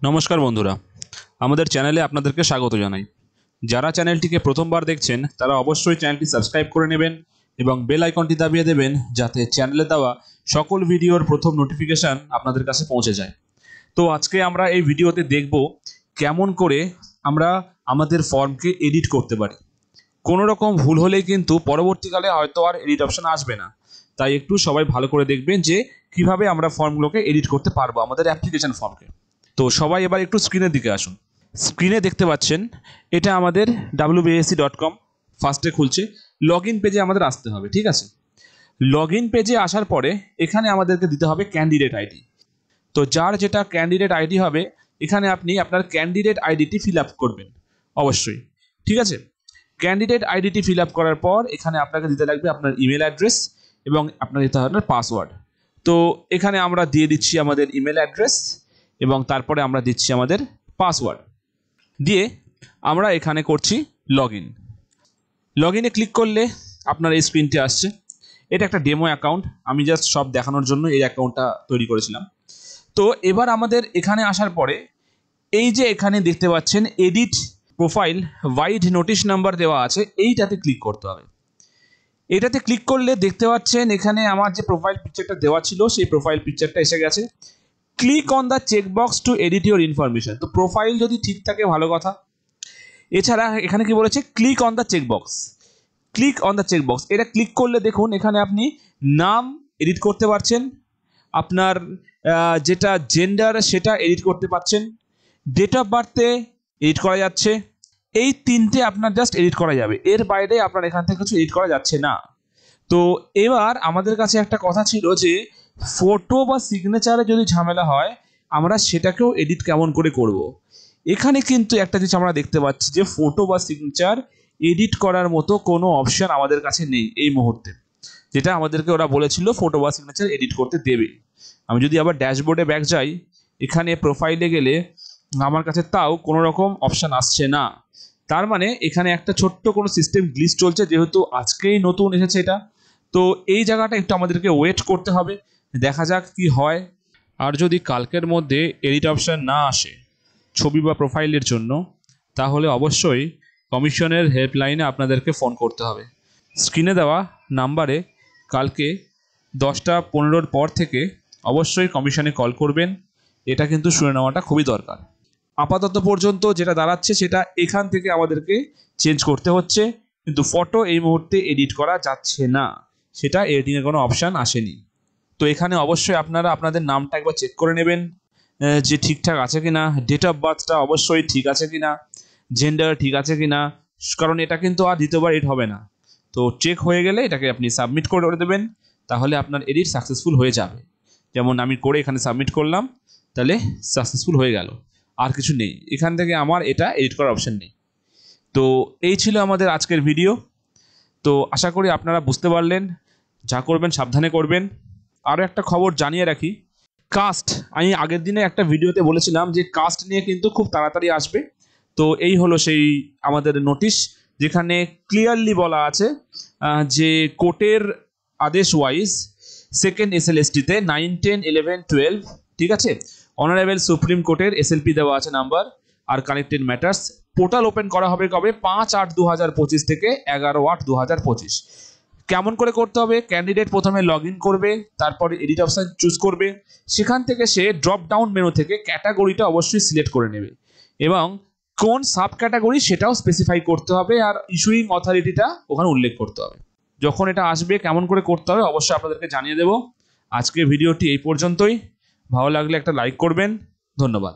নমস্কার বন্ধুরা, আমাদের চ্যানেলে আপনাদেরকে স্বাগত জানাই। যারা চ্যানেলটিকে প্রথমবার দেখছেন তারা অবশ্যই চ্যানেলটি সাবস্ক্রাইব করে নেবেন এবং বেল আইকনটি দাবিয়ে দেবেন যাতে চ্যানেলে দেওয়া সকল ভিডিওর প্রথম নোটিফিকেশান আপনাদের কাছে পৌঁছে যায়। তো আজকে আমরা এই ভিডিওতে দেখব কেমন করে আমরা আমাদের ফর্মকে এডিট করতে পারি। কোনো রকম ভুল হলেই কিন্তু পরবর্তীকালে হয়তো আর এডিট অপশান আসবে না, তাই একটু সবাই ভালো করে দেখবেন যে কিভাবে আমরা ফর্মগুলোকে এডিট করতে পারবো আমাদের অ্যাপ্লিকেশন ফর্মকে। তো সবাই এবার একটু স্ক্রিনের দিকে আসুন। স্ক্রিনে দেখতে পাচ্ছেন এটা আমাদের wbsc.com ফার্স্টে খুলছে। লগ ইন পেজে আমাদের আসতে হবে, ঠিক আছে। লগ ইন পেজে আসার পরে এখানে আমাদেরকে দিতে হবে ক্যান্ডিডেট আইডি। তো যার যেটা ক্যান্ডিডেট আইডি হবে এখানে আপনি আপনার ক্যান্ডিডেট আইডিটি ফিল আপ করবেন অবশ্যই, ঠিক আছে। ক্যান্ডিডেট আইডিটি ফিল আপ করার পর এখানে আপনাকে দিতে লাগবে আপনার ইমেল অ্যাড্রেস এবং আপনার দিতে হবে আপনার পাসওয়ার্ড। তো এখানে আমরা দিয়ে দিচ্ছি আমাদের ইমেল অ্যাড্রেস এবং তারপরে আমরা দিচ্ছি আমাদের পাসওয়ার্ড দিয়ে আমরা এখানে করছি লগ ইন। লগ ইনে ক্লিক করলে আপনার এই স্ক্রিনটি আসছে। এটা একটা ডেমো অ্যাকাউন্ট, আমি জাস্ট সব দেখানোর জন্য এই অ্যাকাউন্টটা তৈরি করেছিলাম। তো এবার আমাদের এখানে আসার পরে এই যে এখানে দেখতে পাচ্ছেন edit profile wide notice number দেওয়া আছে, এইটাতে ক্লিক করতে হবে। এটাতে ক্লিক করলে দেখতে পাচ্ছেন এখানে আমার যে প্রোফাইল পিকচারটা দেওয়া ছিল সেই প্রোফাইল পিকচারটা এসে গেছে। Click on the checkbox two edit your information. তো প্রোফাইল যদি ঠিক থাকে ভালো কথা। এছাড়া এখানে কি বলেছে, click on the checkbox. Click on the checkbox এটা ক্লিক করলে দেখুন এখানে আপনি নাম এডিট করতে পারছেন, আপনার যেটা জেন্ডার সেটা এডিট করতে পারছেন, ডেট অফ বার্থে এডিট করা যাচ্ছে। এই তিনটে আপনার জাস্ট এডিট করা যাবে, এর বাইরে আপনার এখান থেকে কিছু এডিট করা যাচ্ছে না। তো এবার আমাদের কাছে একটা কথা ছিল যে ফটো বা সিগনেচারে যদি ঝামেলা হয় আমরা সেটাকেও এডিট কেমন করে করব। এখানে কিন্তু একটা জিনিস আমরা দেখতে পাচ্ছি যে ফটো বা সিগনেচার এডিট করার মতো কোনো অপশান আমাদের কাছে নেই এই মুহূর্তে, যেটা আমাদেরকে ওরা বলেছিল ফটো বা সিগনেচার এডিট করতে দেবে। আমি যদি আবার ড্যাশবোর্ডে ব্যাক যাই, এখানে প্রোফাইলে গেলে আমার কাছে তাও কোনো রকম অপশান আসছে না। তার মানে এখানে একটা ছোট্ট কোনো সিস্টেম গ্লিচ চলছে, যেহেতু আজকেই নতুন এসেছে এটা। তো এই জায়গাটা একটু আমাদেরকে ওয়েট করতে হবে, দেখা যাক কি হয়। আর যদি কালকের মধ্যে এডিট অপশান না আসে ছবি বা প্রোফাইলের জন্য, তাহলে অবশ্যই কমিশনের হেল্পলাইনে আপনাদেরকে ফোন করতে হবে। স্ক্রিনে দেওয়া নাম্বারে কালকে 10:15 পর থেকে অবশ্যই কমিশনে কল করবেন। এটা কিন্তু শুনে নেওয়াটা খুবই দরকার। আপাতত পর্যন্ত যেটা দাঁড়াচ্ছে সেটা এখান থেকে আমাদেরকে চেঞ্জ করতে হচ্ছে, কিন্তু ফটো এই মুহূর্তে এডিট করা যাচ্ছে না, সেটা এডিটিংয়ের কোনো অপশান আসেনি। তো এখানে অবশ্যই আপনারা আপনাদের নামটা একবার চেক করে নেবেন যে ঠিকঠাক আছে কি না, ডেট অফ বার্থটা অবশ্যই ঠিক আছে কি না, জেন্ডার ঠিক আছে কি না, কারণ এটা কিন্তু আর দ্বিতীয়বার এডিট হবে না। তো চেক হয়ে গেলে এটাকে আপনি সাবমিট করে দেবেন, তাহলে আপনার এডিট সাকসেসফুল হয়ে যাবে। যেমন আমি করে এখানে সাবমিট করলাম, তাহলে সাকসেসফুল হয়ে গেল, আর কিছু নেই এখান থেকে আমার এটা এডিট করার অপশান নেই। তো এই ছিল আমাদের আজকের ভিডিও। তো আশা করি আপনারা বুঝতে পারলেন, যা করবেন সাবধানে করবেন। আরও একটা খবর জানিয়ে রাখি, কাস্ট, আমি আগের দিনে একটা ভিডিওতে বলেছিলাম যে কাস্ট নিয়ে কিন্তু খুব তাড়াতাড়ি আসবে। তো এই হলো সেই আমাদের নোটিশ, যেখানে ক্লিয়ারলি বলা আছে যে কোর্টের আদেশ ওয়াইজ সেকেন্ড SLSTতে 9, 10, 11, 12, ঠিক আছে, অনারেবল সুপ্রিম কোর্টের SLP দেওয়া আছে number are connected matters. Portal open করা হবে কবে, 5/8/2025 থেকে 11/8/2025। কেমন করে করতে হবে, ক্যান্ডিডেট প্রথমে লগ ইন করবে, তারপরে এডিট অপশান চুজ করবে, সেখান থেকে সে ড্রপ ডাউন মেনু থেকে ক্যাটাগরিটা অবশ্যই সিলেক্ট করে নেবে এবং কোন সাব ক্যাটাগরি সেটাও স্পেসিফাই করতে হবে, আর ইস্যুইং অথরিটিটা ওখানে উল্লেখ করতে হবে। যখন এটা আসবে কেমন করে করতে হবে অবশ্যই আপনাদেরকে জানিয়ে দেবো। আজকে ভিডিওটি এই পর্যন্তই। ভালো লাগলে একটা লাইক করবেন। ধন্যবাদ।